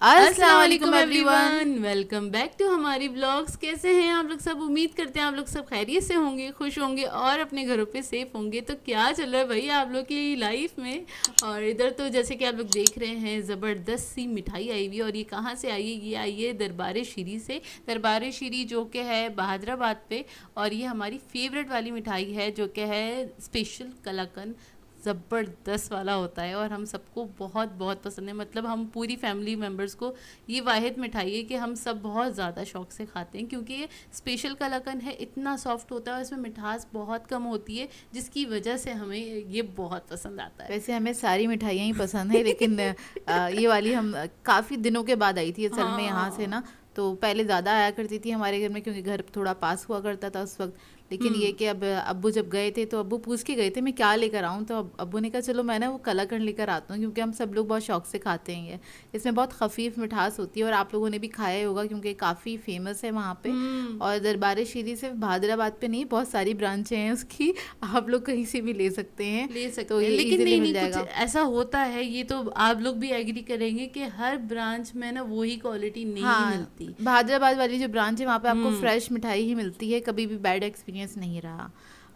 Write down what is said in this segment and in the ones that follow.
अस्सलाम वालेकुम everyone, welcome back to हमारी ब्लॉग्स। कैसे हैं आप लोग सब? उम्मीद करते हैं आप लोग सब खैरियत से होंगे, खुश होंगे और अपने घरों पे सेफ होंगे। तो क्या चल रहा है भाई आप लोग की लाइफ में? और इधर तो जैसे कि आप लोग देख रहे हैं ज़बरदस्त सी मिठाई आई हुई है। और ये कहाँ से आई है? ये आई है दरबार शीरी से। दरबार शीरी जो कि है बहादुराबाद पे, और ये हमारी फेवरेट वाली मिठाई है जो कि है स्पेशल कलाकंद। ज़बरदस्त वाला होता है और हम सबको बहुत बहुत पसंद है। मतलब हम पूरी फैमिली मेम्बर्स को ये वाहिद मिठाई है कि हम सब बहुत ज़्यादा शौक से खाते हैं, क्योंकि ये स्पेशल कलाकंद है, इतना सॉफ्ट होता है और इसमें मिठास बहुत कम होती है, जिसकी वजह से हमें ये बहुत पसंद आता है। वैसे हमें सारी मिठाइयाँ ही पसंद है, लेकिन ये वाली हम काफ़ी दिनों के बाद आई थी असल में यहाँ से ना। तो पहले ज़्यादा आया करती थी हमारे घर में, क्योंकि घर थोड़ा पास हुआ करता था उस वक्त। लेकिन ये कि अब अब्बू जब गए थे तो अब्बू पूछ के गए थे मैं क्या लेकर आऊँ, तो अब्बू ने कहा चलो मैं ना वो कलाकंद लेकर आता हूँ, क्योंकि हम सब लोग बहुत शौक से खाते हैं। ये इसमें बहुत खफीफ मिठास होती है और आप लोगों ने भी खाया ही होगा, क्योंकि काफ़ी फेमस है वहाँ पे। और दरबार शीरी सिर्फ बहादुराबाद पे नहीं, बहुत सारी ब्रांचें हैं उसकी, आप लोग कहीं से भी ले सकते हैं। तो ये लेकिन नहीं कुछ ऐसा होता है, ये तो आप लोग भी एग्री करेंगे कि हर ब्रांच में ना वही क्वालिटी नहीं मिलती। बहादुराबाद वाली जो ब्रांच है वहाँ पे आपको फ्रेश मिठाई ही मिलती है, कभी भी बैड एक्सपीरियंस नहीं रहा।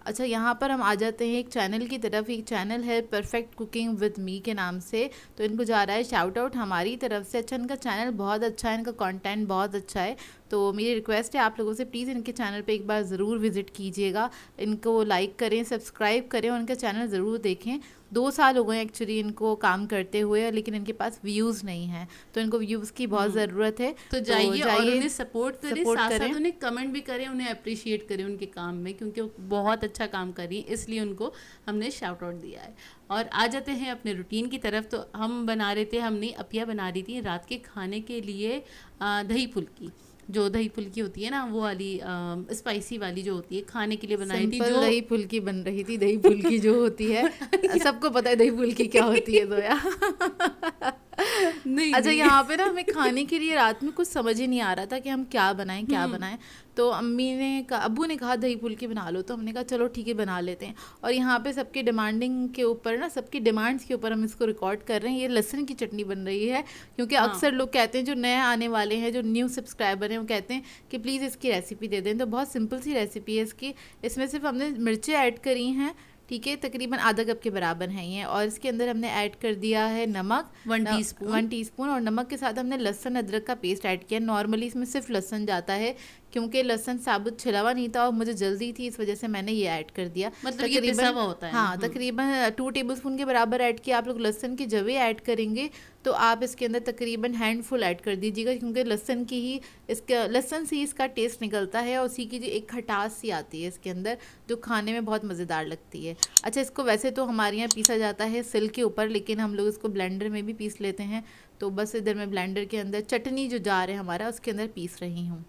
अच्छा, यहाँ पर हम आ जाते हैं एक चैनल की तरफ। एक चैनल है परफेक्ट कुकिंग विद मी के नाम से, तो इनको जा रहा है शाउट आउट हमारी तरफ से। अच्छा, इनका चैनल बहुत अच्छा है, इनका कंटेंट बहुत अच्छा है। तो मेरी रिक्वेस्ट है आप लोगों से, प्लीज़ इनके चैनल पे एक बार ज़रूर विज़िट कीजिएगा, इनको लाइक करें, सब्सक्राइब करें और इनका चैनल ज़रूर देखें। 2 साल हो गए एक्चुअली इनको काम करते हुए, लेकिन इनके पास व्यूज़ नहीं हैं, तो इनको व्यूज़ की बहुत ज़रूरत है। तो जाइए और उन्हें सपोर्ट करें, साथ-साथ उन्हें कमेंट भी करें, उन्हें अप्रिशिएट करें उनके काम में, क्योंकि वो बहुत अच्छा काम कर रही है, इसलिए उनको हमने शाउट आउट दिया है। और आ जाते हैं अपने रूटीन की तरफ। तो हम बना रहे थे, हमने अपिया बना रही थी रात के खाने के लिए दही फुल्की। जो दही फुल्की होती है ना, वो वाली स्पाइसी वाली जो होती है, खाने के लिए बनाई थी। जो दही फुल्की बन रही थी, दही फुल्की जो होती है सबको पता है दही फुल्की क्या होती है तो यार नहीं, अच्छा, यहाँ पे ना हमें खाने के लिए रात में कुछ समझ ही नहीं आ रहा था कि हम क्या बनाएं। तो अब्बू ने कहा दही फुल्की बना लो, तो हमने कहा चलो ठीक है बना लेते हैं। और यहाँ पे सबकी डिमांडिंग के ऊपर ना, सबकी डिमांड्स के ऊपर हम इसको रिकॉर्ड कर रहे हैं। ये लहसुन की चटनी बन रही है, क्योंकि अक्सर लोग कहते हैं, जो नए आने वाले हैं, जो न्यू सब्सक्राइबर हैं, वो कहते हैं कि प्लीज़ इसकी रेसिपी दे दें। तो बहुत सिंपल सी रेसिपी है इसकी। इसमें सिर्फ हमने मिर्चें ऐड करी हैं, ठीक है, तकरीबन आधा कप के बराबर हैं ये। और इसके अंदर हमने ऐड कर दिया है नमक 1 टीस्पून, और नमक के साथ हमने लहसुन अदरक का पेस्ट ऐड किया। नॉर्मली इसमें सिर्फ लहसुन जाता है, क्योंकि लहसुन साबुत छिला हुआ नहीं था और मुझे जल्दी थी, इस वजह से मैंने ये ऐड कर दिया। मतलब ये पिसा हुआ होता है। हाँ, तकरीबन 2 टेबलस्पून के बराबर ऐड किया। आप लोग लहसुन की जवे ऐड करेंगे तो आप इसके अंदर तकरीबन हैंडफुल ऐड कर दीजिएगा, क्योंकि लहसुन से ही इसका टेस्ट निकलता है, और उसी की जो एक खटास सी आती है इसके अंदर, जो खाने में बहुत मज़ेदार लगती है। अच्छा, इसको वैसे तो हमारे यहाँ पीसा जाता है सिल के ऊपर, लेकिन हम लोग इसको ब्लेंडर में भी पीस लेते हैं। तो बस इधर मैं ब्लेंडर के अंदर चटनी जो जार है हमारा, उसके अंदर पीस रही हूँ।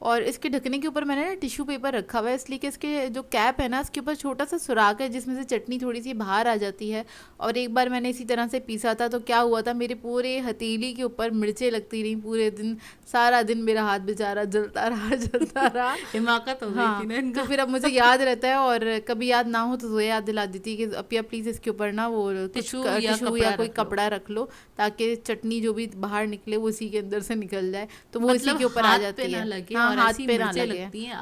और इसके ढकने के ऊपर मैंने ना टिश्यू पेपर रखा हुआ है, इसलिए कि इसके जो कैप है ना, इसके ऊपर छोटा सा सुराख है, जिसमें से चटनी थोड़ी सी बाहर आ जाती है। और एक बार मैंने इसी तरह से पीसा था, तो क्या हुआ था, मेरे पूरे हथेली के ऊपर मिर्चें लगती रही पूरे दिन। सारा दिन मेरा हाथ बेचारा जलता रहा हिमाकत हो गई थी ना इनका। तो फिर अब मुझे याद रहता है, और कभी याद ना हो तो वो याद दिला देती है कि अपिया प्लीज़ इसके ऊपर ना वो टिश्यू या कोई कपड़ा रख लो, ताकि चटनी जो भी बाहर निकले वो उसी के अंदर से निकल जाए, तो वो इसी के ऊपर आ जाती है। हाथ पे ना लगती हैं।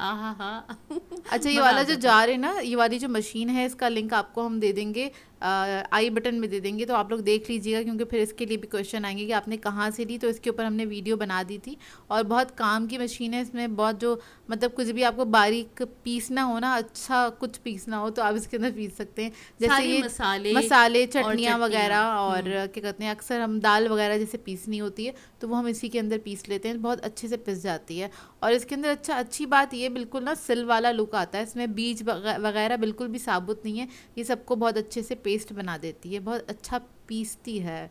अच्छा, ये वाला जो जार है ना, ये वाली जो मशीन है, इसका लिंक आपको हम दे देंगे, आई बटन में दे देंगे, तो आप लोग देख लीजिएगा, क्योंकि फिर इसके लिए भी क्वेश्चन आएंगे कि आपने कहाँ से ली। तो इसके ऊपर हमने वीडियो बना दी थी, और बहुत काम की मशीन है। इसमें बहुत जो मतलब कुछ भी आपको बारीक पीसना हो ना, अच्छा कुछ पीसना हो, तो आप इसके अंदर पीस सकते हैं, जैसे ये मसाले चटनियाँ वगैरह, और क्या कहते हैं, अक्सर हम दाल वगैरह जैसे पीसनी होती है, तो वो हम इसी के अंदर पीस लेते हैं, बहुत अच्छे से पिस जाती है। और इसके अंदर अच्छी बात ये, बिल्कुल ना सिल वाला लुक आता है, इसमें बीज वगैरह बिल्कुल भी साबुत नहीं है, ये सबको बहुत अच्छे से पेस्ट बना देती है, बहुत अच्छा पीसती है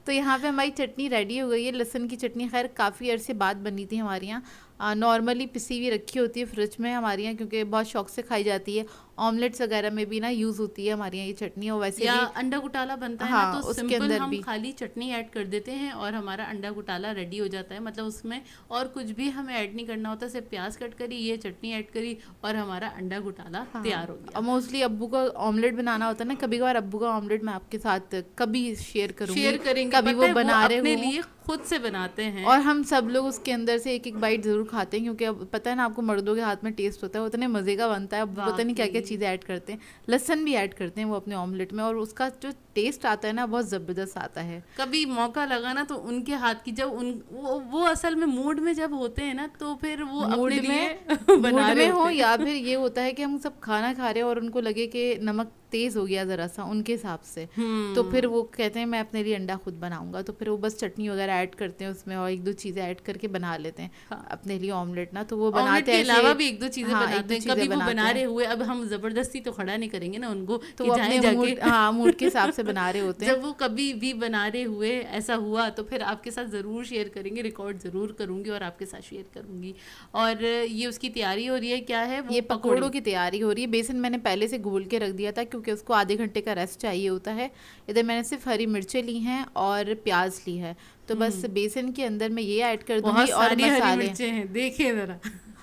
तो यहाँ पे हमारी चटनी रेडी हो गई है, लहसुन की चटनी। खैर काफ़ी अरसे बाद बनी थी हमारे यहाँ, नॉर्मली पिसी हुई रखी होती है फ्रिज में हमारे यहाँ, क्योंकि बहुत शौक से खाई जाती है। ऑमलेट्स वगैरह में भी ना यूज़ होती है हमारे यहाँ ये चटनी। और वैसे या भी अंडा गुटाला बनता है हाँ, ना, तो उसके सिंपल अंदर हम भी खाली चटनी ऐड कर देते हैं और हमारा अंडा गुटाला रेडी हो जाता है। मतलब उसमें और कुछ भी हमें ऐड नहीं करना होता, सिर्फ प्याज कट करी, ये चटनी ऐड करी और हमारा अंडा गुटाला तैयार हो गया। और मोस्टली अब्बू का ऑमलेट बनाना होता है ना, कभी कभार अब्बू का ऑमलेट मैं आपके साथ कभी शेयर करेंगे, कभी वो बना रहे अपने हो लिए खुद से बनाते हैं और हम सब लोग उसके अंदर से एक एक बाइट जरूर खाते हैं, क्योंकि अब पता है ना आपको मर्दों के हाथ में टेस्ट होता है, वो उतने मजे का बनता है। अब पता नहीं क्या क्या चीज़ें ऐड करते हैं, लहसुन भी ऐड करते हैं वो अपने ऑमलेट में, और उसका जो टेस्ट आता है ना बहुत ज़बरदस्त आता है। कभी मौका लगा ना तो उनके हाथ की, जब वो असल में मूड में जब होते हैं ना, तो फिर वो अपने लिए बना रहे हो, या फिर ये होता है कि हम सब खाना खा रहे हैं और उनको लगे कि नमक तेज हो गया जरा सा उनके हिसाब से, तो फिर वो कहते हैं मैं अपने लिए अंडा खुद बनाऊंगा, तो फिर वो बस चटनी वगैरह ऐड करते हैं उसमें और एक दो चीजें ऐड करके बना लेते हैं अपने लिए ऑमलेट ना। तो वो बनाते हैं, अलावा भी एक दो चीजें बनाते हैं, कभी वो बना रहे हुए। अब हम जबरदस्ती तो खड़ा नहीं करेंगे ना उनको, तो वो अपने मूड के हिसाब से बना रहे होते हैं। जब वो कभी भी बना रहे हुए ऐसा हुआ तो फिर आपके साथ जरूर शेयर करेंगे, रिकॉर्ड जरूर करूंगी और आपके साथ शेयर करूंगी। और ये उसकी तैयारी हो रही है, क्या है, ये पकौड़ों की तैयारी हो रही है। बेसन मैंने पहले से घोल के रख दिया था क्योंकि उसको आधे घंटे का रेस्ट चाहिए होता है। इधर मैंने सिर्फ हरी मिर्चें ली हैं और प्याज ली है, तो बस बेसन के अंदर मैं ये ऐड कर दूंगी और मसाले। हरी मिर्चें हैं, देखिए जरा।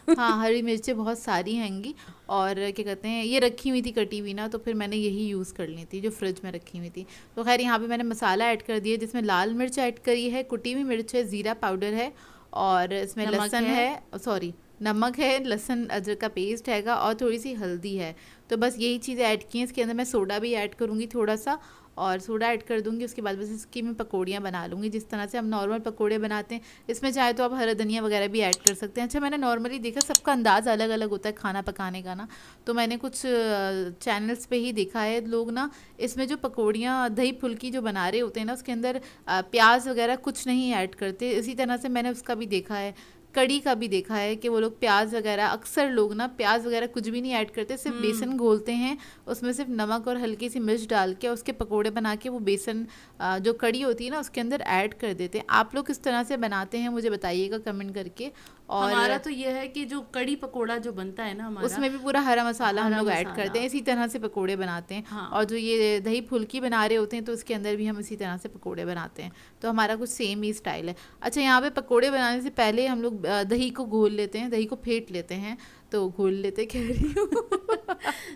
हाँ, हरी मिर्चें बहुत सारी हैंगी और क्या कहते हैं, ये रखी हुई थी कटी हुई ना, तो फिर मैंने यही यूज़ कर ली थी जो फ्रिज में रखी हुई थी। तो खैर यहाँ पे मैंने मसाला ऐड कर दिया, जिसमें लाल मिर्च ऐड करी है, कुटी हुई मिर्च है, ज़ीरा पाउडर है और इसमें लहसुन है, सॉरी नमक है, लहसुन अदरक का पेस्ट हैगा और थोड़ी सी हल्दी है। तो बस यही चीज़ें ऐड की हैं। इसके अंदर मैं सोडा भी ऐड करूँगी थोड़ा सा, और सोडा ऐड कर दूंगी। उसके बाद बस इसकी मैं पकौड़ियाँ बना लूँगी जिस तरह से हम नॉर्मल पकौड़े बनाते हैं। इसमें चाहे तो आप हरा धनिया वगैरह भी ऐड कर सकते हैं। अच्छा, मैंने नॉर्मली देखा सबका अंदाज़ अलग अलग होता है खाना पकाने का ना, तो मैंने कुछ चैनल्स पे ही देखा है लोग ना इसमें जो पकौड़ियाँ दही फुल्की जो बना रहे होते हैं ना, उसके अंदर प्याज वगैरह कुछ नहीं ऐड करते। इसी तरह से मैंने उसका भी देखा है, कड़ी का भी देखा है कि वो लोग प्याज वगैरह, अक्सर लोग ना प्याज वगैरह कुछ भी नहीं ऐड करते, सिर्फ बेसन घोलते हैं, उसमें सिर्फ नमक और हल्की सी मिर्च डाल के उसके पकोड़े बना के वो बेसन जो कड़ी होती है ना उसके अंदर ऐड कर देते हैं। आप लोग किस तरह से बनाते हैं मुझे बताइएगा कमेंट करके। और हमारा तो ये है कि जो कड़ी पकोड़ा जो बनता है ना हमारा, उसमें भी पूरा हरा मसाला हम लोग ऐड करते हैं, इसी तरह से पकोड़े बनाते हैं। हाँ। और जो ये दही फुल्की बना रहे होते हैं तो उसके अंदर भी हम इसी तरह से पकोड़े बनाते हैं, तो हमारा कुछ सेम ही स्टाइल है। अच्छा, यहाँ पे पकोड़े बनाने से पहले हम लोग दही को घोल लेते हैं, दही को फेंट लेते हैं, तो घोल लेते कह रही हूँ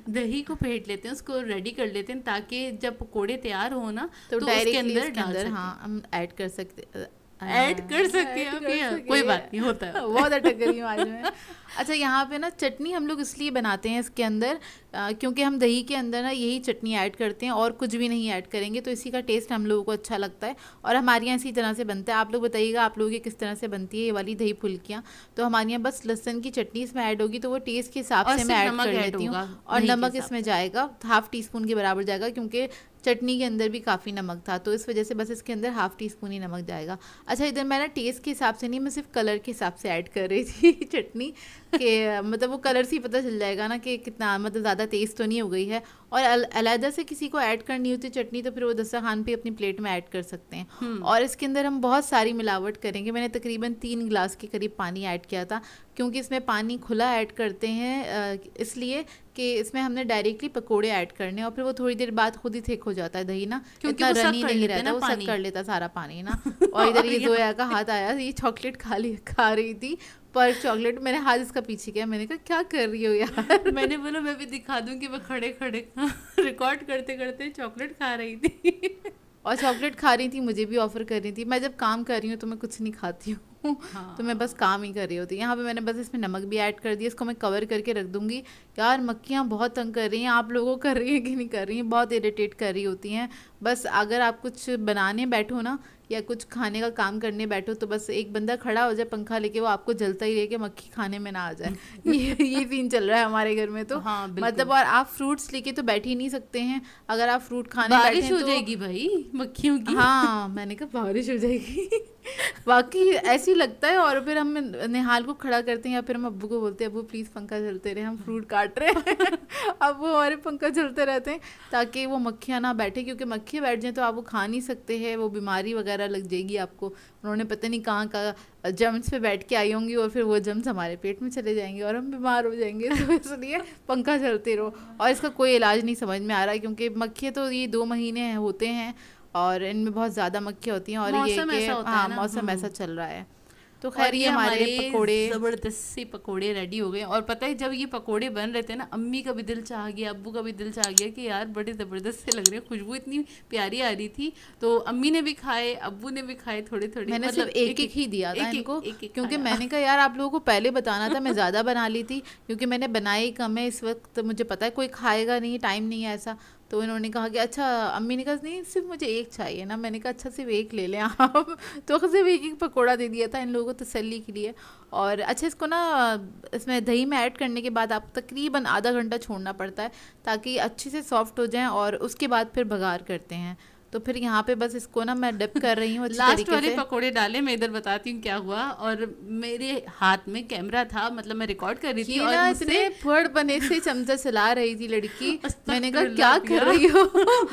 दही को फेंट लेते हैं, उसको रेडी कर लेते हैं ताकि जब पकोड़े तैयार हो ना तो उसके अंदर हाँ हम ऐड कर सकते हैं। कोई बात नहीं, होता है। बहुत अटक गई हूँ आज मैं। अच्छा, यहाँ पे ना चटनी हम लोग इसलिए बनाते हैं इसके अंदर क्योंकि हम दही के अंदर ना यही चटनी ऐड करते हैं और कुछ भी नहीं ऐड करेंगे, तो इसी का टेस्ट हम लोगों को अच्छा लगता है और हमारे यहाँ इसी तरह से बनता है। आप लोग बताइएगा आप लोगों की किस तरह से बनती है ये वाली दही फुल्कियाँ। तो हमारे यहाँ बस लहसुन की चटनी इसमें ऐड होगी, तो वो टेस्ट के हिसाब से मैं ऐड कर लेती हूँ और नमक इसमें जाएगा 1/2 टीस्पून के बराबर जाएगा, क्योंकि चटनी के अंदर भी काफ़ी नमक था, तो इस वजह से बस इसके अंदर 1/2 टीस्पून ही नमक जाएगा। अच्छा, इधर मैं ना टेस्ट के हिसाब से नहीं, मैं सिर्फ कलर के हिसाब से ऐड कर रही थी चटनी के, मतलब वो कलर से ही पता चल जाएगा ना कि कितना, मतलब ज़्यादा तेज़ तो नहीं हो गई है। और अलहदा से किसी को ऐड करनी होती चटनी तो फिर वो दस्तरखान पे अपनी प्लेट में ऐड कर सकते हैं। और इसके अंदर हम बहुत सारी मिलावट करेंगे। मैंने तकरीबन 3 गिलास के करीब पानी ऐड किया था, क्योंकि इसमें पानी खुला ऐड करते हैं इसलिए कि इसमें हमने डायरेक्टली पकोड़े ऐड करने और फिर वो थोड़ी देर बाद खुद ही थिक हो जाता है दही ना, क्योंकि इतना रनी नहीं रहता, वो सक कर लेता सारा पानी ना। और इधर ये जोया का हाथ आया, ये चॉकलेट खा रही थी, पर चॉकलेट मैंने हाथ इसका पीछे किया, मैंने कहा क्या कर रही हो यार मैंने बोला मैं भी दिखा दूं कि मैं खड़े खड़े रिकॉर्ड करते करते चॉकलेट खा रही थी और चॉकलेट खा रही थी, मुझे भी ऑफर कर रही थी। मैं जब काम कर रही हूँ तो मैं कुछ नहीं खाती हूँ हाँ। तो मैं बस काम ही कर रही होती। यहाँ पे मैंने बस इसमें नमक भी ऐड कर दिया, इसको मैं कवर करके रख दूँगी। यार मक्खियाँ बहुत तंग कर रही हैं, आप लोगों को कर रही हैं कि नहीं कर रही हैं, बहुत इरिटेट कर रही होती हैं। बस अगर आप कुछ बनाने बैठो ना या कुछ खाने का काम करने बैठो तो बस एक बंदा खड़ा हो जाए पंखा लेके, वो आपको जलता ही रहे कि मक्खी खाने में ना आ जाए ये सीन चल रहा है हमारे घर में तो हाँ, मतलब। और आप फ्रूट्स लेके तो बैठ ही नहीं सकते हैं, अगर आप फ्रूट खाने बारिश हो जाएगी भाई मक्खियों की। हाँ, मैंने कहा बारिश हो जाएगी बाकी ऐसे ही लगता है। और फिर हम निहाल को खड़ा करते हैं या फिर हम अब्बू को बोलते हैं अब्बू प्लीज़ पंखा चलते रहे, हम फ्रूट काट रहे हैं। अब वो हमारे पंखा चलते रहते हैं ताकि वो मक्खियाँ ना बैठे, क्योंकि मक्खियाँ बैठ जाएँ तो आप वो खा नहीं सकते हैं, वो बीमारी वगैरह लग जाएगी आपको। उन्होंने पता नहीं कहाँ का जम्स पे बैठ के आई होंगी और फिर वो जम्स हमारे पेट में चले जाएंगे और हम बीमार हो जाएंगे। तो इसलिए पंखा चलते रहो। और इसका कोई इलाज नहीं समझ में आ रहा है, क्योंकि मक्खियाँ तो ये 2 महीने होते हैं और इनमें बहुत ज़्यादा मक्खियाँ होती हैं। और ये मौसम कि ऐसा होता है हाँ ना। मौसम ऐसा चल रहा है। तो खैर और ये हमारे पकोड़े जबरदस्त से पकोड़े रेडी हो गए। और पता है जब ये पकोड़े बन रहे थे ना, अम्मी का भी दिल चाह गया, अब्बू का भी दिल चाह गया कि यार बड़े ज़बरदस्त से लग रहे हैं, खुशबू इतनी प्यारी आ रही थी। तो अम्मी ने भी खाए, अब्बू ने भी खाए थोड़े थोड़े, मैंने मतलब सिर्फ एक एक ही दिया था इनको, एक क्योंकि मैंने कहा यार आप लोगों को पहले बताना था, मैं ज़्यादा बना ली थी क्योंकि मैंने बनाई कम है इस वक्त, मुझे पता है कोई खाएगा नहीं, टाइम नहीं है ऐसा। तो इन्होंने कहा कि अच्छा, अम्मी ने कहा नहीं सिर्फ मुझे एक चाहिए ना, मैंने कहा अच्छा सिर्फ एक ले लें आप। तो सिर्फ एक एक पकौड़ा दे दिया था इन लोगों को तसल्ली के लिए। और अच्छा इसको ना इसमें दही में ऐड करने के बाद आप तकरीबन आधा घंटा छोड़ना पड़ता है ताकि अच्छे से सॉफ्ट हो जाएं, और उसके बाद फिर बघार करते हैं। तो फिर यहाँ पे बस इसको ना मैं डिप कर रही हूँ अच्छी लास्ट तरीके वाले से। पकोड़े डाले, मैं इधर बताती हूँ क्या हुआ। और मेरे हाथ में कैमरा था, मतलब मैं रिकॉर्ड कर रही थी ये और ना मुझसे इतने फड़ बने से चमचा चला रही थी लड़की। मैंने कहा अस्तगफिरुल्लाह क्या कर रही हो?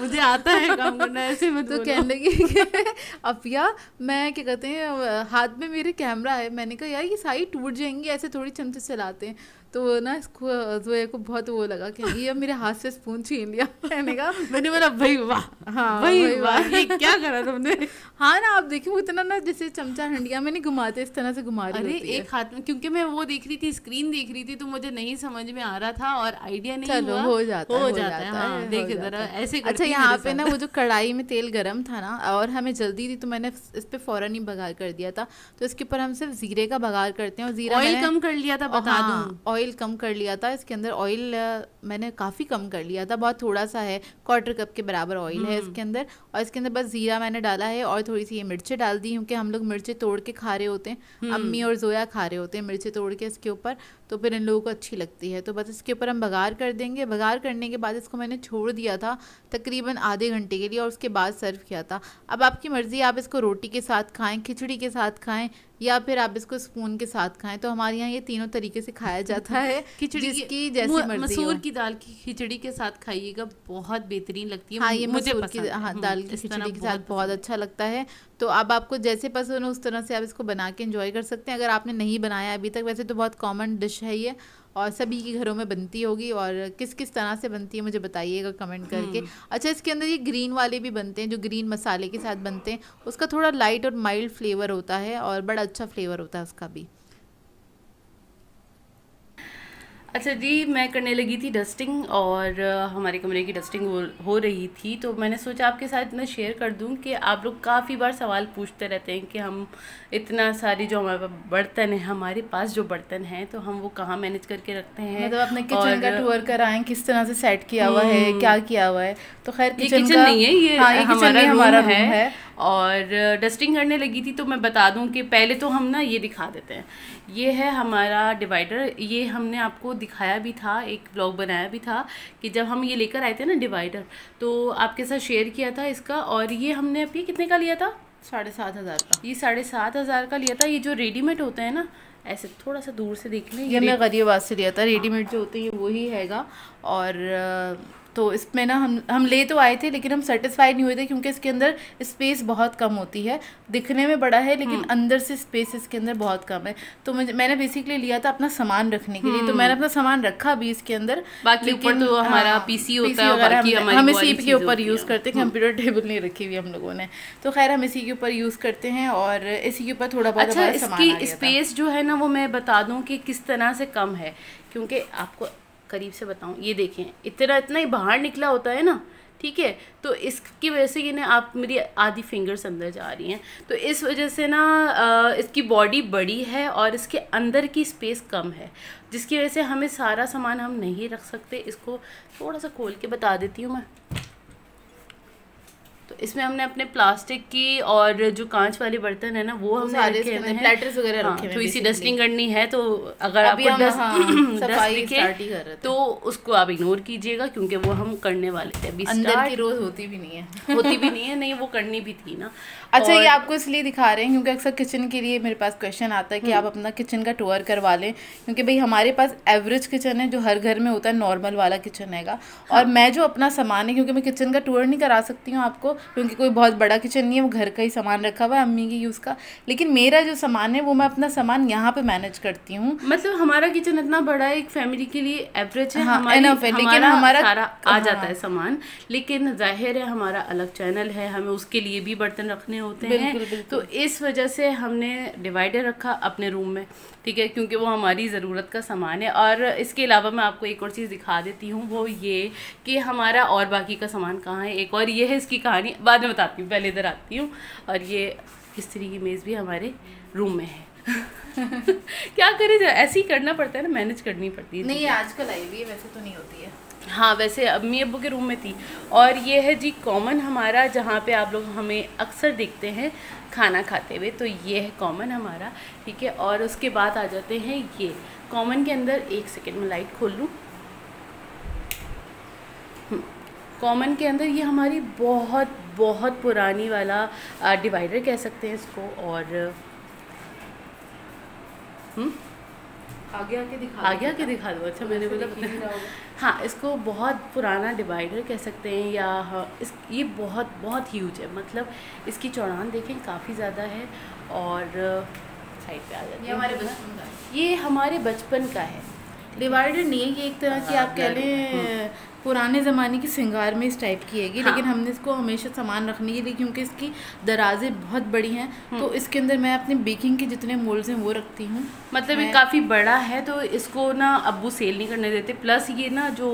मुझे आता है काम करना, ऐसे मत तो बोलो। कहने लगी कि अपिया मैं क्या कहते हैं हाथ में मेरे कैमरा है। मैंने कहा यार ये सारी टूट जाएंगी, ऐसे थोड़ी चमचे चलाते हैं। तो ना इसको जोया को बहुत वो लगा कि ये मेरे हाथ से स्पून छीन लिया। मैंने बोला भाई वाह, हाँ भाई वाह, ये क्या करा तुमने। हाँ ना आप देखिए वो इतना ना जैसे चमचा हंडिया में नहीं घुमाते, इस तरह से घुमा रही अरे होती है। एक हाथ में, क्योंकि मैं वो देख रही थी, स्क्रीन देख रही थी, तो मुझे नहीं समझ में आ रहा था और आइडिया नहीं चलो हुआ। हो जाता हो है, जाता है, हाँ हो देख जाता जरा है। ऐसे अच्छा करती है यहाँ मेरे पे ना साथ। वो जो कढ़ाई में तेल गरम था ना और हमें जल्दी थी, तो मैंने इस पे फौरन ही बघार कर दिया था। तो इसके ऊपर हम सिर्फ जीरे का बघार करते हैं। और जीरा ऑयल मैंने कम कर लिया था, बता दूं। ऑयल कम कर लिया था इसके अंदर। ऑयल मैंने काफ़ी कम कर लिया था, बहुत थोड़ा सा है, 1/4 कप के बराबर ऑयल है इसके अंदर। और इसके अंदर बस जीरा मैंने डाला है और थोड़ी सी ये मिर्चें डाल दी, क्योंकि हम लोग मिर्चें तोड़ के खा रहे होते हैं, अम्मी और जोया खा रहे होते हैं मिर्चें तोड़ के इसके ऊपर, तो फिर इन लोगों को अच्छी लगती है। तो बस इसके ऊपर हम बघार कर देंगे। बघार करने के बाद इसको मैंने छोड़ दिया था तकरीबन आधे घंटे के लिए और उसके बाद सर्व किया था। अब आपकी मर्ज़ी, आप इसको रोटी के साथ खाएं, खिचड़ी के साथ खाएं, या फिर आप इसको स्पून के साथ खाएं। तो हमारे यहाँ ये तीनों तरीके से खाया जाता है, खिचड़ी जिसकी जैसी मर्जी हो। मसूर की दाल की खिचड़ी के साथ खाइएगा, बहुत बेहतरीन लगती है। हाँ ये मुझे मसूर पसंद की है। दाल की इस तरह खिचड़ी के साथ बहुत अच्छा लगता है। तो अब आपको जैसे पसंद हो उस तरह से आप इसको बना के एंजॉय कर सकते हैं। अगर आपने नहीं बनाया अभी तक, वैसे तो बहुत कॉमन डिश है ये और सभी के घरों में बनती होगी। और किस किस तरह से बनती है मुझे बताइएगा कमेंट करके। अच्छा इसके अंदर ये ग्रीन वाले भी बनते हैं, जो ग्रीन मसाले के साथ बनते हैं, उसका थोड़ा लाइट और माइल्ड फ्लेवर होता है और बड़ा अच्छा फ्लेवर होता है उसका भी। अच्छा जी, मैं करने लगी थी डस्टिंग और हमारे कमरे की डस्टिंग हो रही थी, तो मैंने सोचा आपके साथ इतना शेयर कर दूं कि आप लोग काफ़ी बार सवाल पूछते रहते हैं कि हम इतना सारी जो हमारे पास बर्तन है, हमारे पास जो बर्तन हैं तो हम वो कहाँ मैनेज करके रखते हैं। मतलब अपने किचन का टूर कराएं, किस तरह से सेट किया हुआ है, क्या किया हुआ है। तो खैर किचन नहीं है, ये हाँ, हमारा रूम है। और डस्टिंग करने लगी थी तो मैं बता दूं कि पहले तो हम ना ये दिखा देते हैं, ये है हमारा डिवाइडर। ये हमने आपको दिखाया भी था, एक व्लॉग बनाया भी था कि जब हम ये लेकर आए थे ना डिवाइडर, तो आपके साथ शेयर किया था इसका। और ये हमने अभी कितने का लिया था? 7,500 का। ये 7,500 का लिया था। ये जो रेडीमेड होता है ना, ऐसे थोड़ा सा दूर से देख लें, ये मैं गरीबाबाद से लिया था। रेडीमेड जो होते हैं वही हैगा। और तो इसमें ना हम ले तो आए थे, लेकिन हम सेटिस्फाइड नहीं हुए थे क्योंकि इसके अंदर स्पेस बहुत कम होती है। दिखने में बड़ा है लेकिन अंदर से स्पेस इसके अंदर बहुत कम है। तो मैंने बेसिकली लिया था अपना सामान रखने के लिए, तो मैंने अपना सामान रखा भी इसके अंदर। बाकी ऊपर तो हमारा पीसी होता है, बाकी हम इसी के ऊपर यूज़ करते हैं, कंप्यूटर टेबल नहीं रखी हुई हम लोगों ने। तो खैर हम इसी के ऊपर यूज़ करते हैं और इसी के ऊपर थोड़ा बहुत। अच्छा, इसकी स्पेस जो है ना वो मैं बता दूं कि किस तरह से कम है, क्योंकि आपको करीब से बताऊं, ये देखें इतना ही बाहर निकला होता है ना, ठीक है। तो इसकी वजह से ये ना आप मेरी आधी फिंगर्स अंदर जा रही हैं, तो इस वजह से ना इसकी बॉडी बड़ी है और इसके अंदर की स्पेस कम है, जिसकी वजह से हमें सारा सामान हम नहीं रख सकते। इसको थोड़ा सा खोल के बता देती हूँ मैं। तो इसमें हमने अपने प्लास्टिक की और जो कांच वाले बर्तन है ना वो हमने रखे हुए हैं, प्लेटर्स वगैरह रखे हुए हैं। थोड़ी सी डस्टिंग करनी है, तो अगर अभी आपको हम डस्ट सफाई दिखे स्टार्ट ही कर रहे थे, तो उसको आप इग्नोर कीजिएगा, क्योंकि वो हम करने वाले थे अभी अंदर की रोज होती भी नहीं है होती भी नहीं है, नहीं वो करनी भी थी ना। अच्छा, ये आपको इसलिए दिखा रहे हैं क्योंकि अक्सर किचन के लिए मेरे पास क्वेश्चन आता है कि आप अपना किचन का टूर करवा लें, क्योंकि भाई हमारे पास एवरेज किचन है जो हर घर में होता है, नॉर्मल वाला किचन हैगा। और मैं जो अपना सामान है, क्योंकि मैं किचन का टूर नहीं करा सकती हूँ आपको, क्योंकि कोई बहुत बड़ा किचन नहीं है, वो घर का ही सामान रखा हुआ है अम्मी की यूज़ का, लेकिन मेरा जो सामान है वो मैं अपना सामान यहाँ पे मैनेज करती हूँ। मतलब हमारा किचन इतना बड़ा है, एक फैमिली के लिए एवरेज है, हाँ, लेकिन हमारा सारा आ जाता है सामान, लेकिन जाहिर है हमारा अलग चैनल है, हमें उसके लिए भी बर्तन रखने होते हैं, तो इस वजह से हमने डिवाइडर रखा अपने रूम में, ठीक है, क्योंकि वो हमारी ज़रूरत का सामान है। और इसके अलावा मैं आपको एक और चीज़ दिखा देती हूँ, वो ये कि हमारा और बाकी का सामान कहाँ है। एक और ये है, इसकी कहानी बाद में बताती हूँ, पहले इधर आती हूँ। और ये इस्त्री की मेज़ भी हमारे रूम में है क्या करें, ऐसे ही करना पड़ता है ना, मैनेज करनी पड़ती है। नहीं, आजकल आई हुई है, वैसे तो नहीं होती है। हाँ, वैसे अम्मी अब्बू के रूम में थी। और ये है जी कॉमन हमारा, जहाँ पे आप लोग हमें अक्सर देखते हैं खाना खाते हुए, तो ये है कॉमन हमारा, ठीक है। और उसके बाद आ जाते हैं ये कॉमन के अंदर, एक सेकेंड में लाइट खोल लूँ। कॉमन के अंदर ये हमारी बहुत बहुत पुरानी वाला डिवाइडर कह सकते हैं इसको। और आगे दिखा दो। अच्छा, मैंने बोला हाँ, इसको बहुत पुराना डिवाइडर कह सकते हैं, या ये बहुत बहुत ह्यूज है, मतलब इसकी चौड़ान देखें काफ़ी ज़्यादा है। और साइड पे आ जाती है, ये हमारे बचपन का है, डिवाइडर नहीं है ये, एक तरह की आप कह लें पुराने ज़माने की सिंगार में इस टाइप की हैगी। हाँ। लेकिन हमने इसको हमेशा सामान रखने के लिए, क्योंकि इसकी दराजें बहुत बड़ी हैं, तो इसके अंदर मैं अपने बेकिंग के जितने मोल्ड्स हैं वो रखती हूँ। मतलब ये काफ़ी बड़ा है, तो इसको ना अब्बू सेल नहीं करने देते। प्लस ये ना जो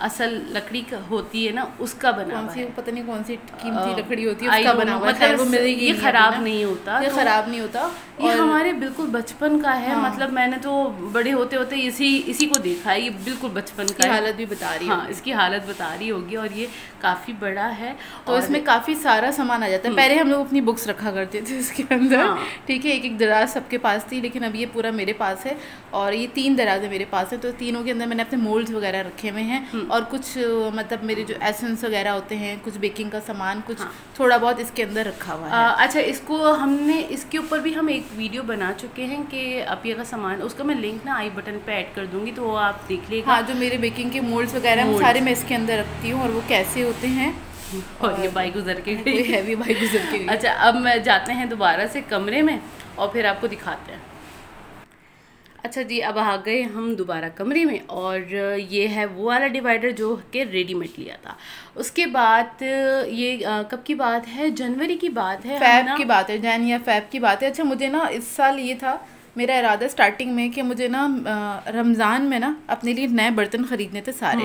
असल लकड़ी का होती है ना, उसका बना हुआ है, पता नहीं कौन सी कीमती लकड़ी होती है, उसका बना हुआ है, मतलब वो मिलेगी, ये ख़राब नहीं होता, ये ख़राब नहीं होता। ये हमारे बिल्कुल बचपन का है। मतलब मैंने तो बड़े होते होते इसी को देखा है, ये बिल्कुल बचपन का हालत भी बता रही है। हाँ, इसकी हालत बता रही होगी। और ये काफ़ी बड़ा है, तो इसमें काफ़ी सारा सामान आ जाता है। पहले हम लोग अपनी बुक्स रखा करते थे इसके अंदर, ठीक है, एक एक दराज सबके पास थी, लेकिन अब ये पूरा मेरे पास है। और ये 3 दराजें मेरे पास है, तो तीनों के अंदर मैंने अपने मोल्ड्स वगैरह रखे हुए हैं। और कुछ मतलब मेरे जो एसेंस वगैरह होते हैं, कुछ बेकिंग का सामान, कुछ थोड़ा बहुत इसके अंदर रखा हुआ है। अच्छा, इसको हमने इसके ऊपर भी हम एक वीडियो बना चुके हैं कि अपिया का सामान, उसका मैं लिंक ना आई बटन पे ऐड कर दूंगी, तो वो आप देख लीजिएगा। हाँ, जो मेरे बेकिंग के मोल्ड्स वगैरह वो सारे मैं इसके अंदर रखती हूँ, और वो कैसे होते हैं। और ये बाइक गुजर के गई, हैवी बाइक गुजर के गई। अच्छा, अब मैं जाते हैं दोबारा से कमरे में और फिर आपको दिखाते हैं। अच्छा जी, अब आ गए हम दोबारा कमरे में, और ये है वो वाला डिवाइडर जो कि रेडीमेड लिया था। उसके बाद ये कब की बात है, जनवरी की बात है, फैब की बात है, जैन या फैब की बात है। अच्छा, मुझे ना इस साल ये था मेरा इरादा स्टार्टिंग में कि मुझे ना रमज़ान में ना अपने लिए नए बर्तन ख़रीदने थे सारे।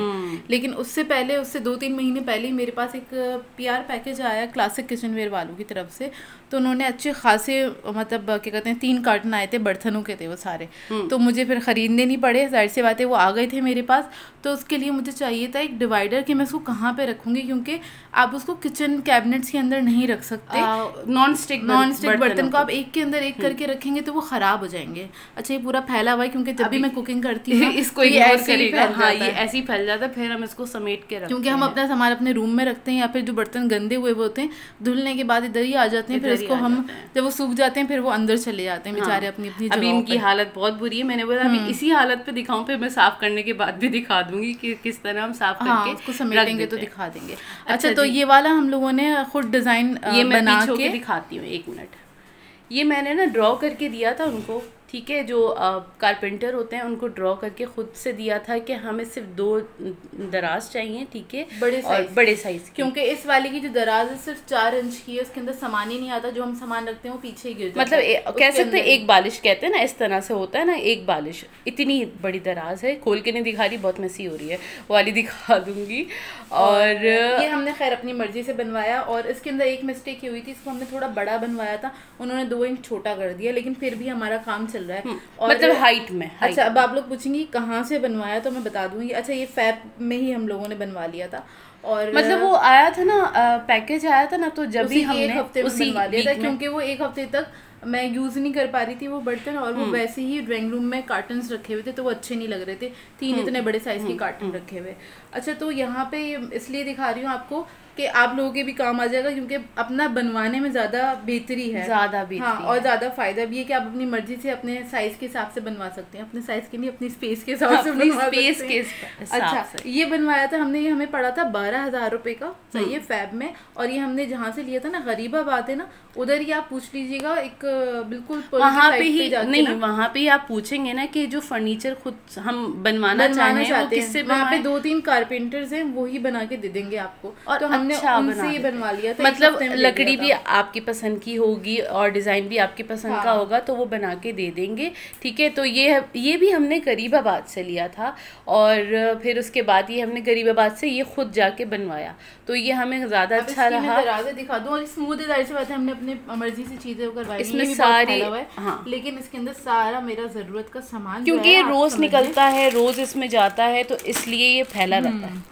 लेकिन उससे पहले, उससे 2-3 महीने पहले ही मेरे पास एक PR पैकेज आया क्लासिक किचनवेयर वालों की तरफ से। तो उन्होंने अच्छे खासे, मतलब क्या कहते हैं, 3 कार्टन आए थे, बर्तनों के थे वो सारे। तो मुझे फिर ख़रीदने नहीं पड़े, जाहिर सी बात है वो आ गए थे मेरे पास। तो उसके लिए मुझे चाहिए था एक डिवाइडर कि मैं उसको कहाँ पे रखूँगी, क्योंकि आप उसको किचन कैबिनेट्स के अंदर नहीं रख सकते। नॉन स्टिक बर्तन को आप एक के अंदर एक करके रखेंगे तो वो ख़राब हो जाएंगे। अच्छा, ये पूरा फैला हुआ है, क्योंकि जब भी मैं कुकिंग करती हूँ इसको ये ऐसे ही फैल जाता है, फिर हम इसको समेट के रखते हैं, क्योंकि हम अपना सामान अपने रूम में रखते हैं, या फिर जो बर्तन गंदे हुए होते हैं धुलने के बाद इधर ही आ जाते हैं, फिर इसको हम जब वो सूख जाते हैं फिर वो अंदर चले जाते हैं बेचारे अपनी अपनी जगहों पे। अभी इनकी हालत बहुत बुरी है, मैंने बोला अभी इसी हालत पे दिखाऊं, फिर मैं साफ करने के बाद भी दिखा दूंगी कि किस तरह हम साफ करके उसको समेटेंगे तो दिखा देंगे। अच्छा, तो ये वाला हम लोगों ने खुद डिजाइन बना के दिखाती हूँ, 1 मिनट। ये मैंने ना ड्रॉ करके दिया था उनको, ठीक है, जो कारपेंटर होते हैं उनको ड्रॉ करके खुद से दिया था कि हमें सिर्फ 2 दराज चाहिए, ठीक है, बड़े साइज, क्योंकि इस वाले की जो दराज है सिर्फ 4 इंच की है, उसके अंदर सामान ही नहीं आता, जो हम सामान रखते हैं वो पीछे ही गिर जाता है। मतलब कह सकते हैं एक बालिश कहते हैं ना, इस तरह से होता है ना, एक बालिश। इतनी बड़ी दराज है, खोल के नहीं दिखा रही, बहुत मैसी हो रही है, वो वाली दिखा दूंगी। और ये हमने खैर अपनी मर्जी से बनवाया, और इसके अंदर एक मिस्टेक हुई थी, इसको हमने थोड़ा बड़ा बनवाया था, उन्होंने 2 इंच छोटा कर दिया, लेकिन फिर भी हमारा काम चल रहा है। और मतलब हाइट में। अच्छा, अब आप लोग पूछेंगे कहाँ से बनवाया, तो मैं बता दूंगी। अच्छा, ये फैब में ही हम लोगों ने बनवा लिया था, और मतलब वो आया था ना, पैकेज आया था ना, तो जब भी हमने एक हफ्ते में उसी बनवा लिया था, वीक में, क्योंकि वो एक हफ्ते तक मैं यूज़ नहीं कर पा रही थी वो बर्तन, और वो वैसे ही ड्राइंग रूम में कार्टन्स रखे हुए थे तो वो अच्छे नहीं लग रहे थे, 3 इतने बड़े साइज के कार्टन रखे हुए। अच्छा, तो यहाँ पे इसलिए दिखा रही हूँ आपको कि आप लोगों के भी काम आ जाएगा, क्योंकि अपना बनवाने में ज़्यादा बेहतरी है, ज़्यादा बेहतरी हाँ, और ज़्यादा फायदा भी है कि आप अपनी मर्जी से अपने साइज के हिसाब से बनवा सकते हैं, अपने साइज के नहीं, अपनी स्पेस के हिसाब से बनवा स्पेस सकते के हैं। हिसाब अच्छा, से। ये बनवाया था हमने, ये हमें पड़ा था 12,000 रुपये का, सही है, फैब में। और ये हमने जहाँ से लिया था ना, गरीबाबाद है ना, उधर ही आप पूछ लीजिएगा, एक बिल्कुल वहाँ पे ही नहीं, वहाँ पे ही आप पूछेंगे ना कि जो फर्नीचर खुद हम बनवाना चाहते हैं वो किससे वहाँ पे 2-3 कारपेंटर्स हैं, वो ही बना के दे देंगे आपको, और तो हमने अच्छा उनसे ही बनवा लिया था। मतलब लकड़ी भी आपकी पसंद की होगी और डिज़ाइन भी आपकी पसंद का होगा, तो वो बना के दे देंगे, ठीक है। तो ये भी हमने गरीबाबाद से लिया था, और फिर उसके बाद ये हमने गरीबाबाद से ये खुद जाके बनवाया, तो ये हमें ज़्यादा अच्छा रहा। दराज़ें दिखा दूँ, और स्मूथ है, जाहिर सी बात है, हमने अपने मर्जी से चीज़ें करवाई, इसमें सारी, हाँ, लेकिन इसके अंदर सारा मेरा ज़रूरत का सामान, क्योंकि ये रोज़ निकलता है, रोज़ इसमें जाता है, तो इसलिए ये फैला रहता है,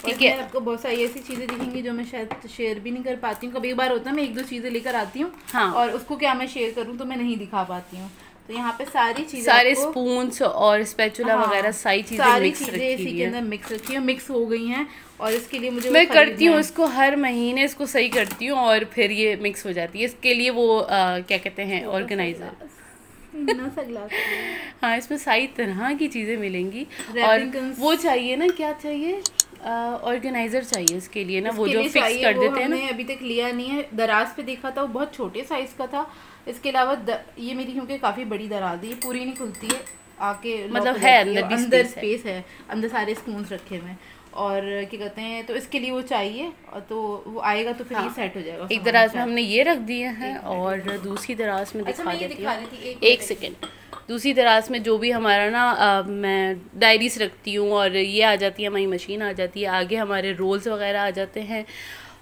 ठीक है। आपको बहुत सारी ऐसी चीज़ें दिखेंगी जो मैं शायद शेयर भी नहीं कर पाती हूँ, कभी बार होता है मैं 1-2 चीज़ें लेकर आती हूँ, हाँ, और उसको क्या मैं शेयर करूँ तो मैं नहीं दिखा पाती हूँ। तो यहाँ पे सारी चीज़ें, सारे स्पून्स और स्पैचुला वगैरह सारी चीज़ें मिक्स रखी हुई इसी के अंदर मिक्स रखी है, मिक्स हो गई हैं, और इसके लिए मुझे मैं करती हूँ इसको हर महीने, इसको सही करती हूँ और फिर ये मिक्स हो जाती है। इसके लिए वो क्या कहते हैं, ऑर्गेनाइजर, हाँ, इसमें सारी तरह की चीज़ें मिलेंगी, और वो चाहिए ना, क्या चाहिए, ऑर्गेनाइजर चाहिए इसके लिए ना, वो जो फिक्स कर देते हैं ना। अभी तक लिया नहीं है, दराज पे देखा था, वो बहुत छोटे साइज का था। इसके अलावा ये मेरी क्योंकि काफ़ी बड़ी दराज है, ये पूरी नहीं खुलती है, आके मतलब है अंदर स्पेस है, अंदर सारे स्पून्स रखे हुए हैं, और क्या कहते हैं, तो इसके लिए वो चाहिए, और तो वो आएगा तो फिर ये सेट हो जाएगा। एक दराज में हमने ये रख दिए हैं, और दूसरी दराज में दिखा देती हूँ, एक सेकेंड। दूसरी दराज में जो भी हमारा ना मैं डायरीज रखती हूँ, और ये आ जाती है, हमारी मशीन आ जाती है, आगे हमारे रोल्स वगैरह आ जाते हैं,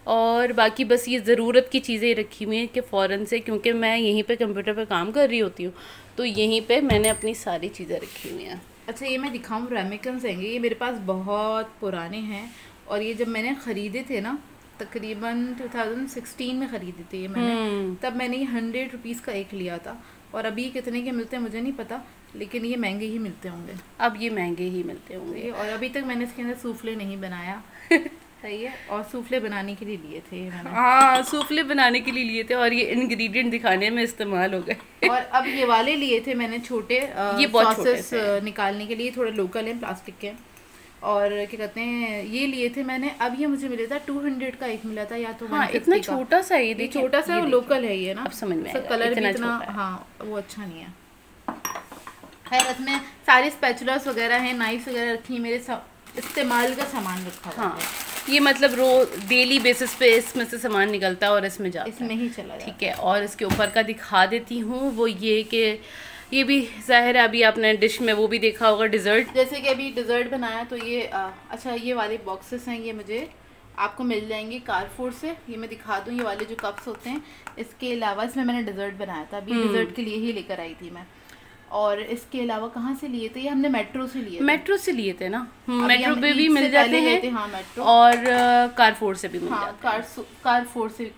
और बाकी बस ये ज़रूरत की चीज़ें रखी हुई हैं कि फ़ौरन से, क्योंकि मैं यहीं पे कंप्यूटर पे काम कर रही होती हूँ, तो यहीं पे मैंने अपनी सारी चीज़ें रखी हुई हैं। अच्छा, ये मैं दिखाऊँ, रेमिकन्स हैं ये मेरे पास बहुत पुराने हैं, और ये जब मैंने ख़रीदे थे ना, तकरीबन 2016 में ख़रीदे थे ये मैंने, तब मैंने ये 100 रुपीज़ का एक लिया था, और अभी कितने के मिलते हैं मुझे नहीं पता, लेकिन ये महंगे ही मिलते होंगे, अब ये महंगे ही मिलते होंगे। और अभी तक मैंने इसके अंदर सूफले नहीं बनाया सही है, और सूफले बनाने के लिए लिए थे मैंने, हाँ, सूफले बनाने के लिए लिए थे, और ये इंग्रेडिएंट दिखाने में इस्तेमाल हो गए। और अब ये वाले लिए थे मैंने छोटे, ये बहुत छोटे निकालने के लिए, थोड़े लोकल हैं, प्लास्टिक के, और क्या कहते हैं, ये लिए थे मैंने, अब ये मुझे मिला था 200 का एक मिला था, या तो हाँ, इतना छोटा सा, ये छोटा सा, लोकल है ये ना, अब समझ में आएगा, कलर भी इतना, हाँ, वो अच्छा नहीं है। खैर, इसमें सारे स्पैचुलास वगैरह हैं, नाइफ वगैरह रखी, मेरे इस्तेमाल का सामान रखा हुआ है। ये मतलब डेली बेसिस पे इसमें से सामान निकलता है और इसमें जाता है, इसमें ही चला, ठीक है। और इसके ऊपर का दिखा देती हूँ, वो ये कि ये भी ज़ाहिर है, अभी आपने डिश में वो भी देखा होगा, डिज़र्ट, जैसे कि अभी डिज़र्ट बनाया, तो ये अच्छा, ये वाले बॉक्सेस हैं, ये मुझे आपको मिल जाएंगे कारफूर से, ये मैं दिखा दूँ, ये वाले जो कप्स होते हैं। इसके अलावा इसमें मैंने डिज़र्ट बनाया था, अभी डिज़र्ट के लिए ही लेकर आई थी मैं। और इसके अलावा कहाँ से लिए थे, ये हमने मेट्रो से लिए थे, मेट्रो से लिए थे ना, मेट्रो पे भी मिल जाते हैं, हाँ, मेट्रो, और कारफोर से भी मिल जाते हैं, कारफोर से ही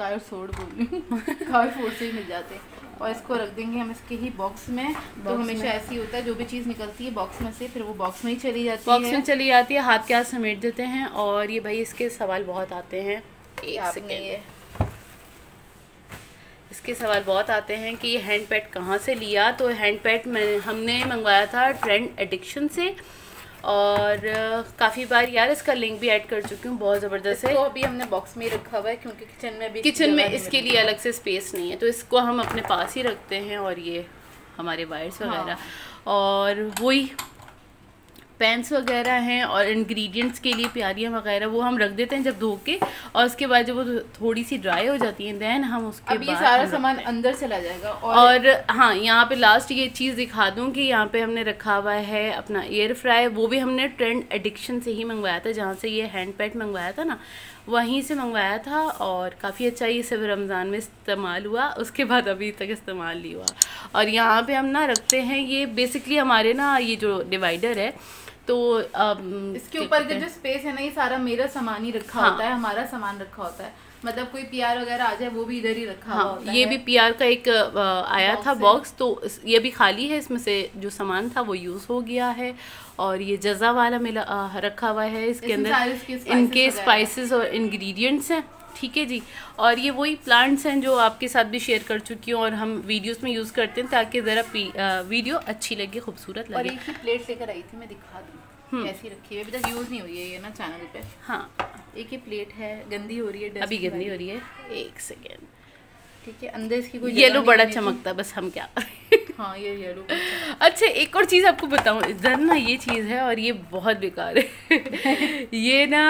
मिल जाते हैं। और इसको रख देंगे हम इसके ही बॉक्स में, तो हमेशा ऐसे ही होता है, जो भी चीज़ निकलती है बॉक्स में से, फिर वो बॉक्स में ही चली जाती है, बॉक्स में चली जाती है, हाथ के हाथ समेट देते हैं। और ये भाई इसके सवाल बहुत आते हैं, एक सेकेंड, इसके सवाल बहुत आते हैं कि ये हैंड पैड कहाँ से लिया। तो हैंड पैड हमने मंगवाया था ट्रेंड एडिक्शन से, और काफ़ी बार यार इसका लिंक भी ऐड कर चुकी हूँ, बहुत ज़बरदस्त है। तो अभी हमने बॉक्स में ही रखा हुआ है, क्योंकि किचन में इसके लिए अलग से स्पेस नहीं है, तो इसको हम अपने पास ही रखते हैं। और ये हमारे वायर्स वगैरह, और वही पेंस वगैरह हैं, और इंग्रेडिएंट्स के लिए प्यारियाँ वगैरह वो हम रख देते हैं जब धो के, और उसके बाद जब वो थोड़ी सी ड्राई हो जाती हैं, देन हम उसके बाद ये सारा सामान अंदर चला जाएगा। और हाँ, यहाँ पे लास्ट ये चीज़ दिखा दूँ कि यहाँ पे हमने रखा हुआ है अपना एयर फ्राई, वो भी हमने ट्रेंड एडिक्शन से ही मंगवाया था, जहाँ से ये हैंड पैड मंगवाया था ना, वहीं से मंगवाया था। और काफ़ी अच्छा, ये सिर्फ रमज़ान में इस्तेमाल हुआ, उसके बाद अभी तक इस्तेमाल नहीं हुआ। और यहाँ पे हम ना रखते हैं, ये बेसिकली हमारे ना ये जो डिवाइडर है, तो इसके ऊपर का जो स्पेस है ना, ये सारा मेरा सामान ही रखा होता है, हमारा सामान रखा होता है, मतलब कोई पीआर वगैरह आ जाए वो भी इधर ही रखा हुआ होता ये है। भी पीआर का एक आया था बॉक्स, तो ये भी खाली है, इसमें से जो सामान था वो यूज़ हो गया है। और ये जज़ा वाला मिला रखा हुआ है, इसके अंदर इनके स्पाइसेस और इंग्रेडिएंट्स हैं, ठीक है जी। और ये वही प्लांट्स हैं जो आपके साथ भी शेयर कर चुकी हूँ और हम वीडियोस में यूज़ करते हैं ताकि ज़रा वीडियो अच्छी लगे, खूबसूरत लगे। और एक ही प्लेट लेकर आई थी, मैं दिखा दूँ कैसी रखी है, अभी तक यूज़ नहीं हुई है ये ना चैनल पे। हाँ एक ही प्लेट है, गंदी हो रही है, अभी गंदी हो रही है, एक सेकेंड, ठीक है। अंदर इसकी कोई येलो बड़ा चमकता है, बस हम क्या हाँ ये येलो। अच्छा एक और चीज़ आपको बताऊँ, इधर ना ये चीज़ है और ये बहुत बेकार है ये ना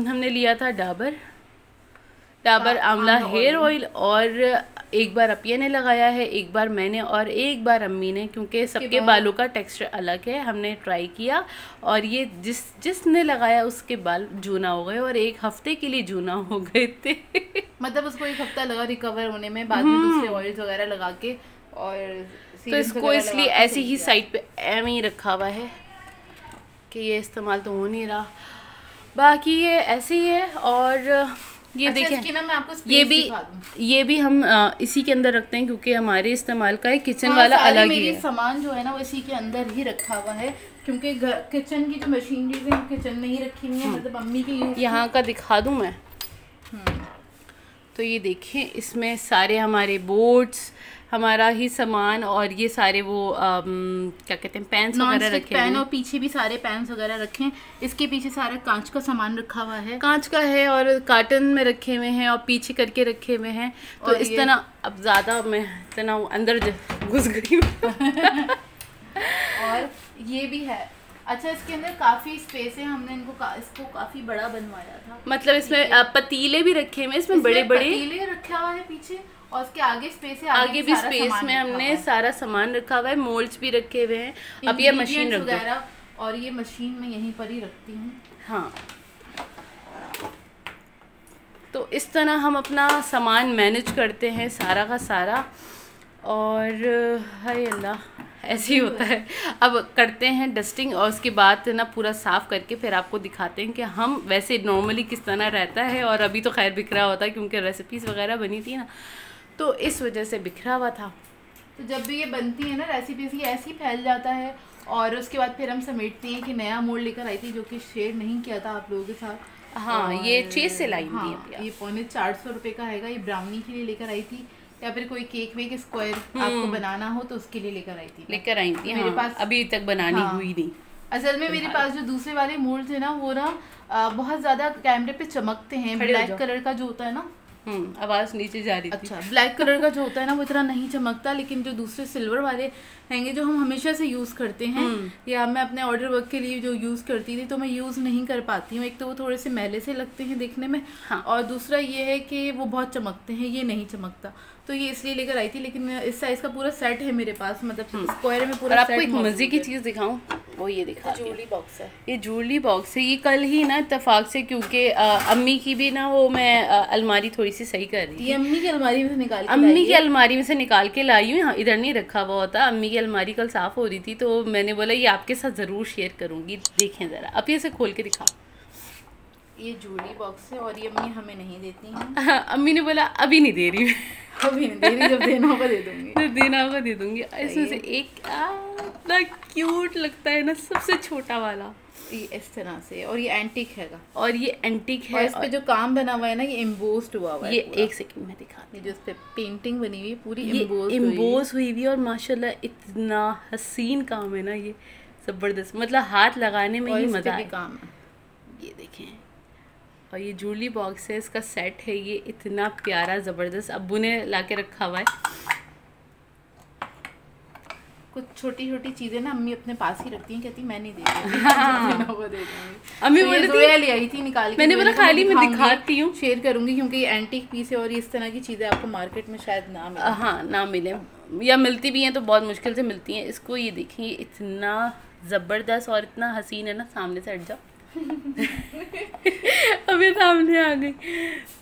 हमने लिया था डाबर आंवला हेयर ऑयल, और एक बार अपिया ने लगाया है, एक बार मैंने, और एक बार अम्मी ने, क्योंकि सबके बालों का टेक्सचर अलग है। हमने ट्राई किया और ये जिसने लगाया उसके बाल जूना हो गए और एक हफ्ते के लिए जूना हो गए थे मतलब उसको एक हफ्ता लगा रिकवर होने में, बाद में दूसरे ऑयल्स वगैरह लगा के, और तो इसको इसलिए ऐसे ही साइड पे एम ही रखा हुआ है कि ये इस्तेमाल तो हो नहीं रहा, बाकी ये ऐसे ही है। और ये देखें ना, मैं आपको ये भी हम इसी के अंदर रखते हैं क्योंकि हमारे इस्तेमाल का किचन वाला अलग ही है। सामान जो है ना वो इसी के अंदर ही रखा हुआ है, क्योंकि किचन की जो मशीनरी है किचन में ही रखी हुई है, मतलब मम्मी की यहाँ का दिखा दूँ मैं। तो ये देखें, इसमें सारे हमारे बोर्ड्स, हमारा ही सामान, और ये सारे वो क्या कहते हैं पैन्स वगैरह रखे हैं, पैन, और पीछे भी सारे पैन्स वगैरह रखे हैं। इसके पीछे सारा कांच का सामान रखा हुआ है, कांच का है और कार्टन में रखे हुए हैं और पीछे करके रखे हुए हैं। तो इस तरह अब ज़्यादा मैं इतना अंदर घुस गई और ये भी है। अच्छा इसके अंदर काफ़ी स्पेस है, हमने इसको काफ़ी बड़ा बनवाया था, मतलब इसमें पतीले भी रखे हुए हैं, इसमें बड़े बड़े पतीले रखा हुआ है पीछे, और उसके आगे स्पेस है, आगे भी स्पेस में हमने सारा सामान रखा हुआ है, मोल्ड्स भी रखे हुए हैं। अब ये मशीन रख दो, और ये मशीन में यहीं पर ही रखती हूँ। हाँ, तो इस तरह हम अपना सामान मैनेज करते हैं सारा का सारा, और हाय अल्लाह ऐसे ही होता है। अब करते हैं डस्टिंग और उसके बाद ना पूरा साफ़ करके फिर आपको दिखाते हैं कि हम वैसे नॉर्मली किस तरह रहता है। और अभी तो खैर बिखरा होता है क्योंकि रेसिपीज़ वगैरह बनी थी ना, तो इस वजह से बिखरा हुआ था। तो जब भी ये बनती है ना रेसिपीज़, ये ऐसे ही फैल जाता है, और उसके बाद फिर हम समेटते हैं कि नया मोल्ड लेकर आई थी जो कि शेयर नहीं किया था आप लोगों के साथ। हाँ, ये चेस से लाई थी। हाँ, ये 450 रुपये का हैगा, ये ब्राउनी के लिए लेकर आई थी, या फिर कोई केक वेक स्क्वायर आपको बनाना हो तो उसके लिए लेकर आई थी। मेरे पास अभी तक बनानी हुई नहीं। असल में मेरे पास जो दूसरे वाले मोल्ड थे ना, वो ना बहुत ज़्यादा कैमरे पे चमकते हैं। ब्लैक कलर का जो होता है ना, आवाज़ नीचे जा रही थी। अच्छा, ब्लैक कलर का जो होता है ना वो इतना नहीं चमकता, लेकिन जो दूसरे सिल्वर वाले हैंगे जो हम हमेशा से यूज़ करते हैं, या मैं अपने ऑर्डर वर्क के लिए जो यूज़ करती थी तो मैं यूज़ नहीं कर पाती हूँ। एक तो वो थोड़े से मैले से लगते हैं देखने में, और दूसरा ये है कि वो बहुत चमकते हैं, ये नहीं चमकता, तो ये इसलिए लेकर आई थी। लेकिन इस साइज़ का पूरा सेट है मेरे पास, मतलब स्क्वायर में पूरा। और आपको एक मज़े की चीज़ दिखाऊं, वो ये दिखा, ज्वेलरी बॉक्स है। ये ज्वेलरी बॉक्स है, ये कल ही ना इत्तेफाक से, क्योंकि अम्मी की भी ना वो मैं अलमारी थोड़ी सी सही कर रही थी। ये अम्मी की अलमारी में से निकाल के अम्मी की अलमारी में से निकाल के लाई हूँ, इधर नहीं रखा हुआ होता। अम्मी की अलमारी कल साफ़ हो रही थी तो मैंने बोला ये आपके साथ ज़रूर शेयर करूँगी। देखें ज़रा, अब ये से खोल के दिखा। ये ज्वेलरी बॉक्स है और ये अम्मी हमें नहीं देती हैं। अम्मी ने बोला अभी नहीं दे रही, अभी नहीं दे रही, जब देना होगा दे दूँगी, जब देना होगा दे दूँगी। इसमें से एक इतना क्यूट लगता है ना, सबसे छोटा वाला, ये इस तरह से, और ये एंटीक हैगा, और ये एंटीक है, और इस पे जो काम बना हुआ है ना ये एम्बोस्ड हुआ हुआ है। ये एक सेकंड में दिखाती हूँ, जो इस पे पेंटिंग बनी हुई है पूरी एम्बोस हुई हुई, और माशाल्लाह इतना हसीन काम है ना, ये ज़बरदस्त, मतलब हाथ लगाने में ही मज़ा है। काम है, ये देखें, और ये ज्वेलरी बॉक्स है, इसका सेट है, ये इतना प्यारा ज़बरदस्त अब्बू ने ला के रखा हुआ है। कुछ छोटी छोटी चीज़ें ना अम्मी अपने पास ही रखती हैं, कहती मैं नहीं देती अम्मी बोली थी, ले आई थी निकाल के, मैंने बोला खाली मैं दिखाती हूँ, शेयर करूँगी, क्योंकि ये एंटीक पीस है और इस तरह की चीज़ें आपको मार्केट में शायद ना मिले। हाँ, ना मिले, या मिलती भी हैं तो बहुत मुश्किल से मिलती हैं। इसको ये देखिए, इतना ज़बरदस्त और इतना हसीन है ना, सामने से हट जाओ अभी सामने आ गई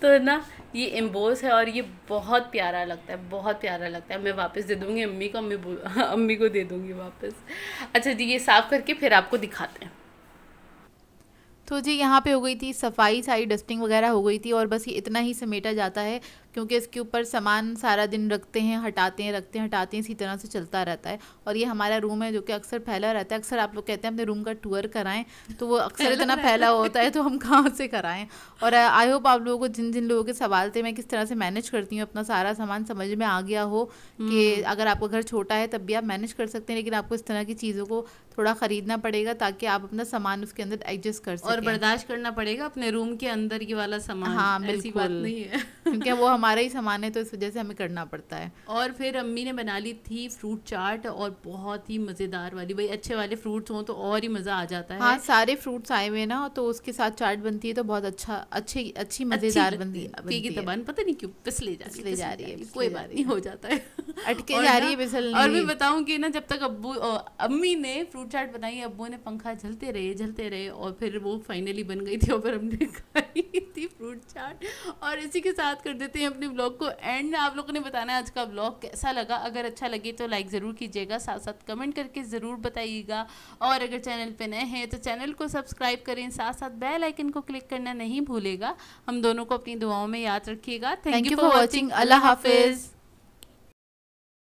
तो ना, ये एम्बोस है और ये बहुत प्यारा लगता है, बहुत प्यारा लगता है। मैं वापस दे दूँगी अम्मी को, अम्मी को दे दूँगी वापस। अच्छा जी, ये साफ़ करके फिर आपको दिखाते हैं। तो जी यहाँ पे हो गई थी सफाई, सारी डस्टिंग वगैरह हो गई थी और बस ये इतना ही समेटा जाता है क्योंकि इसके ऊपर सामान सारा दिन रखते हैं, हटाते हैं, रखते हैं, हटाते हैं, इसी तरह से चलता रहता है। और ये हमारा रूम है जो कि अक्सर फैला रहता है। अक्सर आप लोग कहते हैं अपने रूम का टूर कराएं, तो वो अक्सर इतना फैला होता है तो हम कहाँ से कराएं। और आई होप आप लोगों को जिन जिन लोगों के सवाल थे मैं किस तरह से मैनेज करती हूँ अपना सारा सामान समझ में आ गया हो कि अगर आपका घर छोटा है तब भी आप मैनेज कर सकते हैं, लेकिन आपको इस तरह की चीज़ों को थोड़ा ख़रीदना पड़ेगा ताकि आप अपना सामान उसके अंदर एडजस्ट कर सकें और बर्दाश्त करना पड़ेगा अपने रूम के अंदर ये वाला सामान। हाँ ऐसी बात नहीं है क्योंकि वो हमारा ही सामान है तो इस वजह से हमें करना पड़ता है। और फिर अम्मी ने बना ली थी फ्रूट चाट और बहुत ही मज़ेदार वाली। भाई अच्छे वाले फ्रूट्स हों तो और ही मज़ा आ जाता है। हाँ, सारे फ्रूट्स आए हुए ना तो उसके साथ चाट बनती है तो बहुत अच्छी मज़ेदार बनती है। तबान पता नहीं क्यों फिसले जा रही है, कोई बात नहीं, हो जाता है, अटके जा रही है फिसलने। और मैं बताऊं कि ना जब तक अम्मी ने फ्रूट चाट बनाई, अब्बू ने पंखा झलते रहे और फिर वो फाइनली बन गई थी और फिर हमने खाई थी फ्रूट चाट। और इसी के साथ कर देते हैं अपने ब्लॉग को एंड। आप लोगों ने बताना है आज का ब्लॉग कैसा लगा। अगर अच्छा लगे तो लाइक ज़रूर कीजिएगा, साथ साथ कमेंट करके ज़रूर बताइएगा। और अगर चैनल पे नए हैं तो चैनल को सब्सक्राइब करें, साथ साथ बेल आइकन को क्लिक करना नहीं भूलेगा। हम दोनों को अपनी दुआओं में याद रखिएगा। Thank you for watching. अल्लाह हाफिज़।